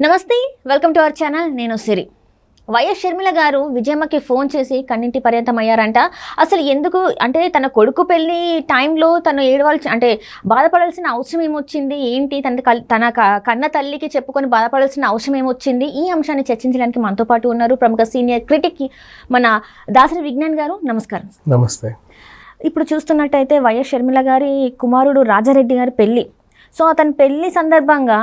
నమస్తే, welcome to our channel. నేను సిరి. YS Sharmila గారు విజయమ్మకి ఫోన్ చేసి కన్నింటి పర్యంతం అయ్యారంట. అసలు ఎందుకు అంటే తన కొడుకు పెళ్లి టైంలో తను అంటే బాధపడాల్సిన అవసరం ఏమొచ్చింది, ఏంటి తన కన్న తల్లికి చెప్పుకొని బాధపడాల్సిన అవసరం ఏమొచ్చింది, ఈ అంశాన్ని చర్చించడానికి మనతో పాటు ఉన్నారు ప్రముఖ సీనియర్ క్రిటిక్ మన దాసరి విజ్ఞాన్ గారు. నమస్కారం. నమస్తే. ఇప్పుడు చూస్తున్నట్టయితే వైఎస్ షర్మిల గారి కుమారుడు రాజారెడ్డి గారి పెళ్ళి. సో అతని పెళ్లి సందర్భంగా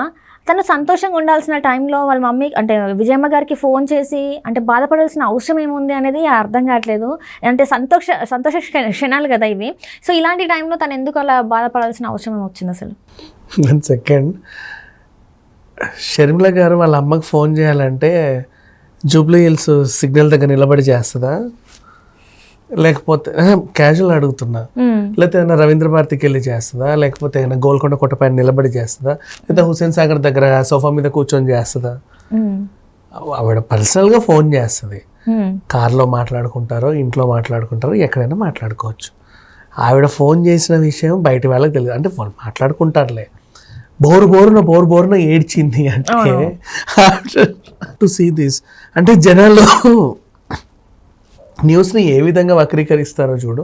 తను సంతోషంగా ఉండాల్సిన టైంలో వాళ్ళ మమ్మీ అంటే విజయమ్మ గారికి ఫోన్ చేసి అంటే బాధపడాల్సిన అవసరం ఏముంది అనేది అర్థం కావట్లేదు. అంటే సంతోష క్షణాలు కదా ఇవి. సో ఇలాంటి టైంలో తను ఎందుకు అలా బాధపడాల్సిన అవసరం ఏమొచ్చింది అసలు? 1 సెకండ్. షర్మిల గారు వాళ్ళ అమ్మకి ఫోన్ చేయాలంటే జూబ్లీ హిల్స్ సిగ్నల్ దగ్గర నిలబడి చేస్తుందా, లేకపోతే క్యాజువల్ అడుగుతున్నా, లేకపోతే ఏదైనా రవీంద్ర భారతికి వెళ్ళి చేస్తుందా, లేకపోతే ఏదైనా గోల్కొండ కోట పైన నిలబడి చేస్తుందా, లేదా హుస్సేన్ సాగర్ దగ్గర సోఫా మీద కూర్చొని చేస్తుందా? ఆవిడ పర్సనల్గా ఫోన్ చేస్తుంది. కార్లో మాట్లాడుకుంటారో ఇంట్లో మాట్లాడుకుంటారో ఎక్కడైనా మాట్లాడుకోవచ్చు. ఆవిడ ఫోన్ చేసిన విషయం బయట వాళ్ళకి తెలియదు. అంటే వాళ్ళు మాట్లాడుకుంటారులే. బోరున ఏడ్చింది అంటే టు సీ దిస్ అంటే జనాల్లో న్యూస్ని ఏ విధంగా వక్రీకరిస్తారో చూడు.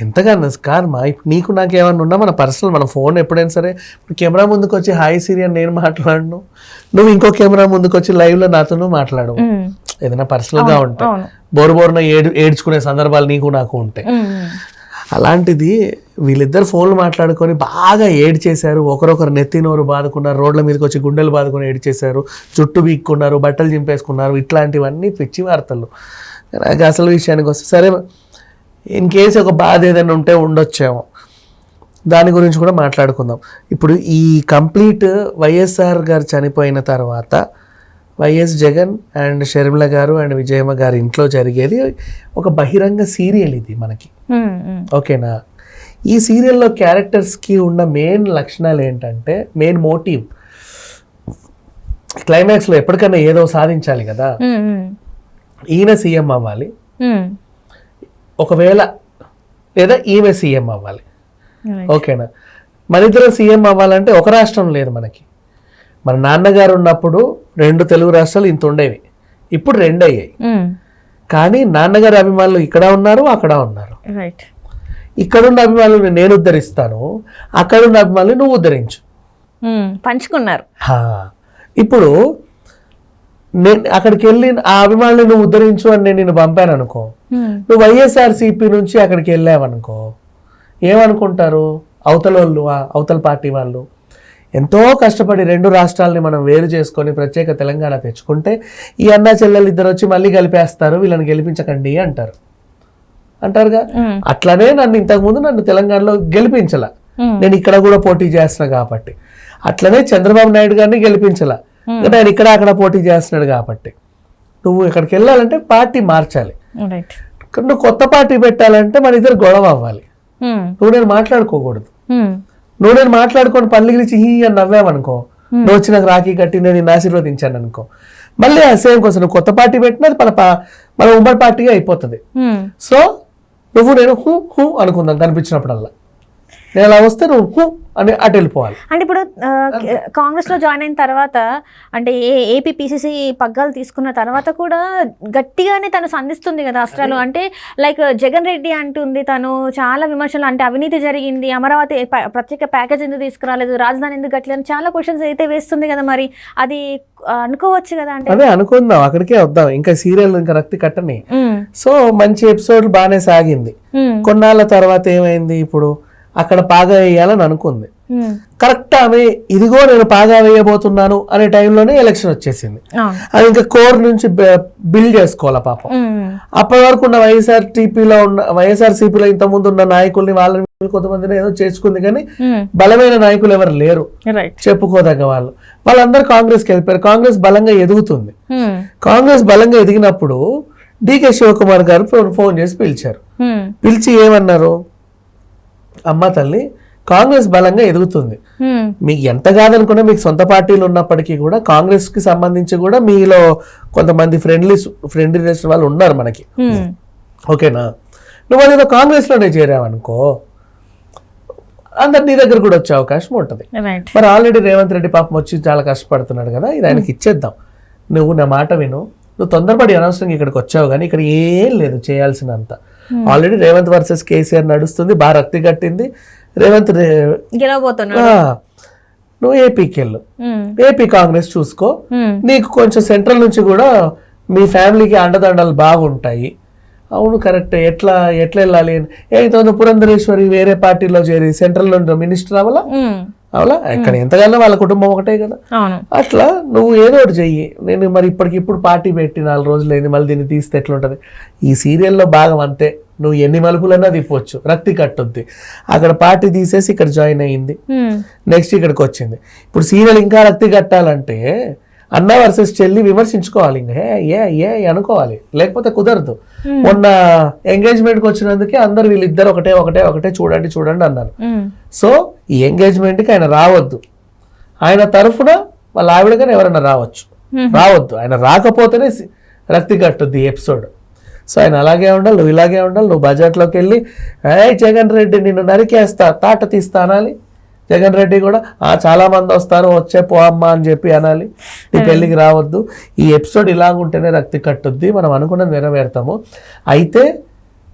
ఎంతగానో కార్మా. ఇప్పుడు నీకు నాకు ఏమన్నా ఉన్నా మన పర్సనల్ మన ఫోన్ ఎప్పుడైనా సరే కెమెరా ముందుకు వచ్చి హాయ్ సిరి అని నేను మాట్లాడను, నువ్వు ఇంకో కెమెరా ముందుకు వచ్చి లైవ్లో నాతో మాట్లాడు. ఏదైనా పర్సనల్గా ఉంటాయి, బోరున ఏడ్చుకునే సందర్భాలు నీకు నాకు ఉంటాయి. అలాంటిది వీళ్ళిద్దరు ఫోన్లు మాట్లాడుకొని బాగా ఏడ్చేశారు. ఒకరొకరు నెత్తినోరు బాదుకున్నారు, రోడ్ల మీదకి వచ్చి గుండెలు బాదుకొని ఏడ్చేశారు, జుట్టు బీక్కున్నారు, బట్టలు చింపేసుకున్నారు. ఇట్లాంటివన్నీ పిచ్చి వార్తలు. నాకు అసలు విషయానికి వస్తే సరే, ఇన్ కేసు ఒక బాధ ఏదైనా ఉంటే ఉండొచ్చేమో, దాని గురించి కూడా మాట్లాడుకుందాం. ఇప్పుడు ఈ కంప్లీట్ వైఎస్ఆర్ గారు చనిపోయిన తర్వాత వైఎస్ జగన్ అండ్ షర్మిల గారు అండ్ విజయమ్మ గారి ఇంట్లో జరిగేది ఒక బహిరంగ సీరియల్ ఇది మనకి. ఓకేనా? ఈ సీరియల్లో క్యారెక్టర్స్కి ఉన్న మెయిన్ లక్షణాలు ఏంటంటే, మెయిన్ మోటివ్ క్లైమాక్స్లో ఎప్పటికైనా ఏదో సాధించాలి కదా. ఈయన సీఎం అవ్వాలి, ఒకవేళ లేదా ఈమె సీఎం అవ్వాలి. ఓకేనా? మన ఇద్దరు సీఎం అవ్వాలంటే ఒక రాష్ట్రం లేదు మనకి. మన నాన్నగారు ఉన్నప్పుడు 2 తెలుగు రాష్ట్రాలు ఇంత ఉండేవి, ఇప్పుడు 2 అయ్యాయి. కానీ నాన్నగారి అభిమానులు ఇక్కడ ఉన్నారు, అక్కడ ఉన్నారు. ఇక్కడున్న అభిమానులు నేను ఉద్ధరిస్తాను, అక్కడున్న అభిమానులు నువ్వు ఉద్ధరించు, పంచుకున్నారు. ఇప్పుడు నేను అక్కడికి వెళ్ళి ఆ అభిమానులు నువ్వు ఉద్ధరించు అని నేను నిన్ను పంపాను అనుకో, నువ్వు వైఎస్ఆర్సీపీ నుంచి అక్కడికి వెళ్ళావనుకో, ఏమనుకుంటారు అవతల పార్టీ వాళ్ళు? ఎంతో కష్టపడి 2 రాష్ట్రాలని మనం వేరు చేసుకొని ప్రత్యేక తెలంగాణ తెచ్చుకుంటే ఈ అన్నా చెల్లెలు ఇద్దరు వచ్చి మళ్ళీ కలిపేస్తారు, వీళ్ళని గెలిపించకండి అంటారుగా. అట్లనే ఇంతకుముందు నన్ను తెలంగాణలో గెలిపించాల, నేను ఇక్కడ కూడా పోటీ చేస్తున్నా కాబట్టి. అట్లనే చంద్రబాబు నాయుడు గారిని గెలిపించాల, ఆయన ఇక్కడ అక్కడ పోటీ చేస్తున్నాడు కాబట్టి. నువ్వు ఇక్కడికి వెళ్ళాలంటే పార్టీ మార్చాలి. నువ్వు కొత్త పార్టీ పెట్టాలంటే మన ఇద్దరు గొడవ అవ్వాలి. నువ్వు నేను మాట్లాడుకోకూడదు. నువ్వు నేను మాట్లాడుకొని పనులు గెలిచి హీ అని నవ్వామనుకో, నువ్వు వచ్చి నాకు రాఖీ కట్టి నేను నిన్ను ఆశీర్వదించాను అనుకో, మళ్ళీ ఆ సేమ్ కోసం నువ్వు కొత్త పార్టీ పెట్టినా మన ఉమ్మడి పార్టీగా అయిపోతుంది. సో నువ్వు నేను హూ అనుకుందాం కనిపించినప్పుడల్లా. నేను అలా వస్తే నువ్వు హూ అని అటు వెళ్ళిపోవాలి. అంటే ఇప్పుడు కాంగ్రెస్లో జాయిన్ అయిన తర్వాత అంటే ఏపీ పిసిసి పగ్గాలు తీసుకున్న తర్వాత కూడా గట్టిగానే తను సంధిస్తుంది కదా అస్త్రాలు. అంటే లైక్ జగన్ రెడ్డి అంటుంది తను చాలా విమర్శలు, అంటే అవినీతి జరిగింది, అమరావతి ప్రత్యేక ప్యాకేజ్ ఎందుకు తీసుకురాలేదు, రాజధాని ఎందుకు కట్టలేదు, చాలా క్వశ్చన్స్ అయితే వేస్తుంది కదా. మరి అది అనుకోవచ్చు కదా. అంటే అదే అనుకుందాం, అక్కడికే వద్దాం. ఇంకా సీరియల్ ఇంకా రక్తి కట్టని. సో మంచి ఎపిసోడ్ బాగానే సాగింది. కొన్నాళ్ళ తర్వాత ఏమైంది, ఇప్పుడు అక్కడ పాగా వేయాలని అనుకుంది. కరెక్ట్ ఆమె ఇదిగో నేను పాగా వేయబోతున్నాను అనే టైంలోనే ఎలక్షన్ వచ్చేసింది. అది ఇంకా కోర్ నుంచి బిల్డ్ చేసుకోవాలా పాపం. అప్పటి వరకు ఉన్న వైఎస్ఆర్సీపీలో ఇంతకుముందు ఉన్న నాయకుల్ని వాళ్ళని కొంతమందిని ఏదో చేసుకుంది, కానీ బలమైన నాయకులు ఎవరు లేరు చెప్పుకోదగ్గ వాళ్ళు. వాళ్ళందరూ కాంగ్రెస్కి వెళ్ళిపోయారు. కాంగ్రెస్ బలంగా ఎదుగుతుంది. కాంగ్రెస్ బలంగా ఎదిగినప్పుడు డికే శివకుమార్ గారు ఫోన్ చేసి పిలిచారు. పిలిచి ఏమన్నారు, అమ్మ తల్లి కాంగ్రెస్ బలంగా ఎదుగుతుంది, మీకు ఎంత కాదనుకున్నా మీకు సొంత పార్టీలు ఉన్నప్పటికీ కూడా కాంగ్రెస్ కి సంబంధించి కూడా మీలో కొంతమంది ఫ్రెండ్లీ వాళ్ళు ఉన్నారు మనకి. ఓకేనా? నువ్వు అది కాంగ్రెస్ లోనే చేరావనుకో, అందరు నీ దగ్గర కూడా వచ్చే అవకాశం ఉంటుంది. రైట్. మరి ఆల్రెడీ రేవంత్ రెడ్డి పాపం వచ్చి చాలా కష్టపడుతున్నాడు కదా, ఇది ఆయనకి ఇచ్చేద్దాం. నువ్వు నా మాట విను, నువ్వు తొందరపడి అనవసరంగా ఇక్కడికి వచ్చావు, కానీ ఇక్కడ ఏం లేదు చేయాల్సినంత. ఆల్రెడీ రేవంత్ వర్సెస్ కేసీఆర్ నడుస్తుంది, బాగా రక్తి కట్టింది. రేవంత్ గెలవబోతున్నాడు. నువ్వు ఏపీకి వెళ్ళు, ఏపీ కాంగ్రెస్ చూసుకో, నీకు కొంచెం సెంట్రల్ నుంచి కూడా మీ ఫ్యామిలీకి అండదండలు బాగుంటాయి. అవును కరెక్ట్. ఎట్లా వెళ్ళాలి? ఏదో పురంధరేశ్వరి వేరే పార్టీలో చేరి సెంట్రల్ లో మినిస్టర్ అవ్వాలా? అవునా? ఇక్కడ ఎంతగానో వాళ్ళ కుటుంబం ఒకటే కదా. అట్లా నువ్వు ఏదో ఒకటి చెయ్యి. నేను మరి ఇప్పటికిప్పుడు పార్టీ పెట్టి 4 రోజులు అయింది, మళ్ళీ దీన్ని తీస్తే ఎట్లుంటది? ఈ సీరియల్లో భాగం అంతే, నువ్వు ఎన్ని మలుపులన్నా తిప్పొచ్చు, రక్తి కట్టుద్ది. అక్కడ పార్టీ తీసేసి ఇక్కడ జాయిన్ అయ్యింది, నెక్స్ట్ ఇక్కడికి వచ్చింది. ఇప్పుడు సీరియల్ ఇంకా రక్తి కట్టాలంటే అన్న వర్సెస్ చెల్లి విమర్శించుకోవాలి, ఇంకా ఏ అనుకోవాలి, లేకపోతే కుదరదు. మొన్న ఎంగేజ్మెంట్కి వచ్చినందుకే అందరు వీళ్ళిద్దరు ఒకటే చూడండి అన్నారు. సో ఈ ఎంగేజ్మెంట్కి ఆయన రావద్దు, ఆయన తరఫున వాళ్ళ ఆవిడ కానీ ఎవరైనా రావద్దు. ఆయన రాకపోతేనే రక్తి కట్టుద్ది ఎపిసోడ్. సో ఆయన అలాగే ఉండాలి, నువ్వు ఇలాగే ఉండాలి. నువ్వు బడ్జెట్లోకి వెళ్ళి జగన్ రెడ్డి నిన్ను నరికేస్తా, తాట తీస్తా అనాలి. జగన్ రెడ్డి కూడా చాలా మంది వస్తారు, వచ్చే పో అమ్మా అని చెప్పి అనాలి. నీ పెళ్ళికి రావద్దు. ఈ ఎపిసోడ్ ఇలాగుంటేనే రక్తి కట్టుద్ది, మనం అనుకున్నది నెరవేరుతాము. అయితే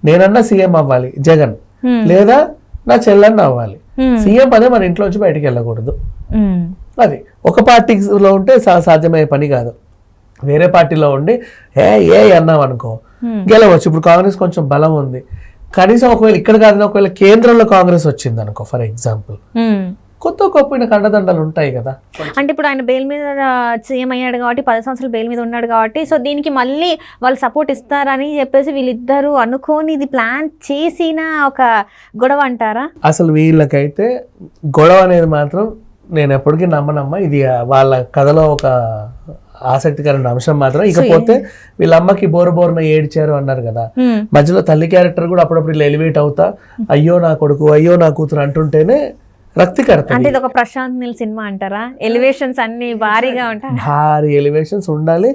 నేనన్నా సీఎం అవ్వాలి జగన్, లేదా నా చెల్లెన్న అవ్వాలి. సీఎం పదే మన ఇంట్లోంచి బయటికి వెళ్ళకూడదు. అది ఒక పార్టీలో ఉంటే సాధ్యమయ్యే పని కాదు. వేరే పార్టీలో ఉండి ఏ అన్నాం అనుకో గెలవచ్చు. ఇప్పుడు కాంగ్రెస్ కొంచెం బలం ఉంది, కనీసం ఒకవేళ ఇక్కడ కాదు, ఒకవేళ కేంద్రంలో కాంగ్రెస్ వచ్చింది అనుకో ఫర్ ఎగ్జాంపుల్, కొత్త గొప్ప కండదండలు ఉంటాయి కదా. అంటే ఇప్పుడు ఆయన బెయిల్ మీద సీఎం అయ్యాడు కాబట్టి 10 సంవత్సరాలు బెయిల్ మీద ఉన్నాడు కాబట్టి, సో దీనికి మళ్ళీ వాళ్ళు సపోర్ట్ ఇస్తారని చెప్పేసి వీళ్ళిద్దరు అనుకోని ఇది ప్లాన్ చేసిన ఒక గొడవ అంటారా? అసలు వీళ్ళకైతే గొడవ అనేది మాత్రం నేను ఎప్పటికీ నమ్మనమ్మా. ఇది వాళ్ళ కథలో ఒక ఆసక్తికరమైన అంశం మాత్రం. ఇకపోతే వీళ్ళ అమ్మకి బోరున ఏడ్చారు అన్నారు కదా, మధ్యలో తల్లి క్యారెక్టర్ కూడా అప్పుడప్పుడు ఇలా ఎలివేట్ అవుతా అయ్యో నా కొడుకు, అయ్యో నా కూతురు అంటుంటేనే రక్తి కడతాయి. అంటే ఇది ఒక ప్రశాంత్ నీల్ సినిమా అంటారా? ఎలివేషన్స్ అన్ని భారీగా ఉంటాయి, భారీ ఎలివేషన్స్ ఉండాలి.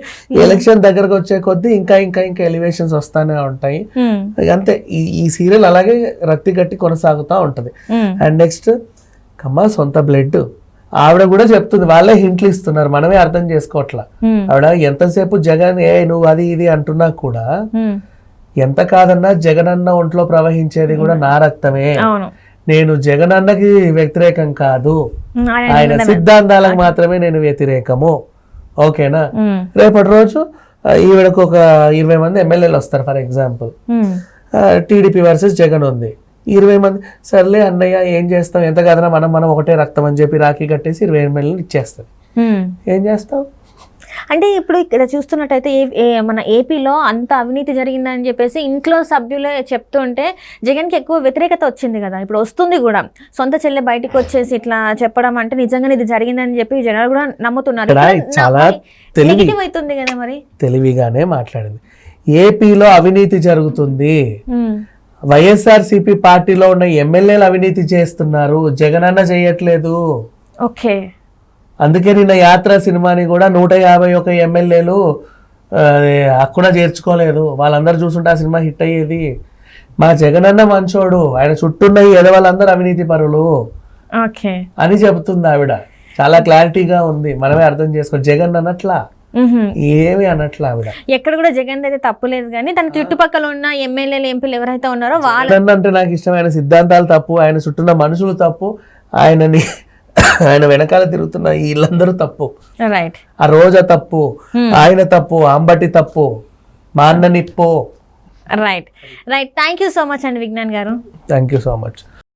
ఎలక్షన్ దగ్గరకు వచ్చే కొద్దీ ఇంకా ఎలివేషన్స్ వస్తానే ఉంటాయి. అంతే, ఈ సీరియల్ అలాగే రక్తి కట్టి కొనసాగుతూ ఉంటది. అండ్ నెక్స్ట్ కమ్మా సొంత బ్లడ్ ఆవిడ కూడా చెప్తుంది, వాళ్ళే హింట్లు ఇస్తున్నారు, మనమే అర్థం చేసుకోవట్లా. ఆవిడ ఎంతసేపు జగన్ నువ్వు అది ఇది అంటున్నా కూడా, ఎంత కాదన్నా జగన్ అన్న ఒంట్లో ప్రవహించేది కూడా నా రక్తమే. నేను జగన్ అన్నకి వ్యతిరేకం కాదు, ఆయన సిద్ధాంతాలకు మాత్రమే నేను వ్యతిరేకము. ఓకేనా? రేపటి రోజు ఈవిడకు ఒక 20 మంది ఎమ్మెల్యేలు వస్తారు for example, TDP versus Jagan ఉంది, 20 మంది సర్లే అన్నయ్య ఏం చేస్తాం, ఎంత కాదన్నా మనం ఒకటే రక్తం అని చెప్పి రాఖీ కట్టేసి 20 ఎమ్మెల్యేలు ఇచ్చేస్తుంది. ఏం చేస్తాం? అంటే ఇప్పుడు ఇక్కడ చూస్తున్నట్టయితే మన ఏపీలో అంత అవినీతి జరిగిందని చెప్పేసి ఇంట్లో సభ్యులే చెప్తుంటే జగన్కి ఎక్కువ వ్యతిరేకత వచ్చింది కదా, ఇప్పుడు వస్తుంది కూడా. సొంత చెల్లె బయటకు వచ్చేసి ఇట్లా చెప్పడం అంటే నిజంగానే ఇది జరిగిందని చెప్పి జనాలు కూడా నమ్ముతున్నారు. చాలా అవుతుంది కదా, మరి తెలివిగానే మాట్లాడింది. ఏపీలో అవినీతి జరుగుతుంది, వైఎస్ఆర్సీపీ పార్టీలో ఉన్న ఎమ్మెల్యేలు అవినీతి చేస్తున్నారు, జగన్ అన్న చేయట్లేదు. ఓకే, అందుకే నిన్న యాత్ర సినిమాని కూడా 151 ఎమ్మెల్యేలు అక్కున చేర్చుకోలేదు. వాళ్ళందరూ చూసుంటే ఆ సినిమా హిట్ అయ్యేది. మా జగన్ అన్న మంచోడు, ఆయన చుట్టూన్న ఎదవాళ్ళందరూ అవినీతి పరులు అని చెబుతుంది ఆవిడ. చాలా క్లారిటీగా ఉంది, మనమే అర్థం చేసుకో. జగన్ అన్నట్లా ఏమి అనట్లా ఆవిడ. ఎక్కడ కూడా జగన్ అయితే తప్పు లేదు, కానీ తన చుట్టుపక్కల ఉన్న ఎమ్మెల్యేలు ఎంపీలు ఎవరైతే ఉన్నారో వాళ్ళు అంటే నాకు ఇష్టమైన సిద్ధాంతాలు తప్పు, ఆయన చుట్టూన్న మనుషులు తప్పు, ఆయన వెనకాల తిరుగుతున్న వీళ్ళందరూ తప్పు. రైట్, ఆ రోజా తప్పు, ఆయన తప్పు, అంబటి తప్పు, మా అన్న నిప్పు. Right. Thank you so much అండి విజ్ఞాన్ గారు. Thank you so much.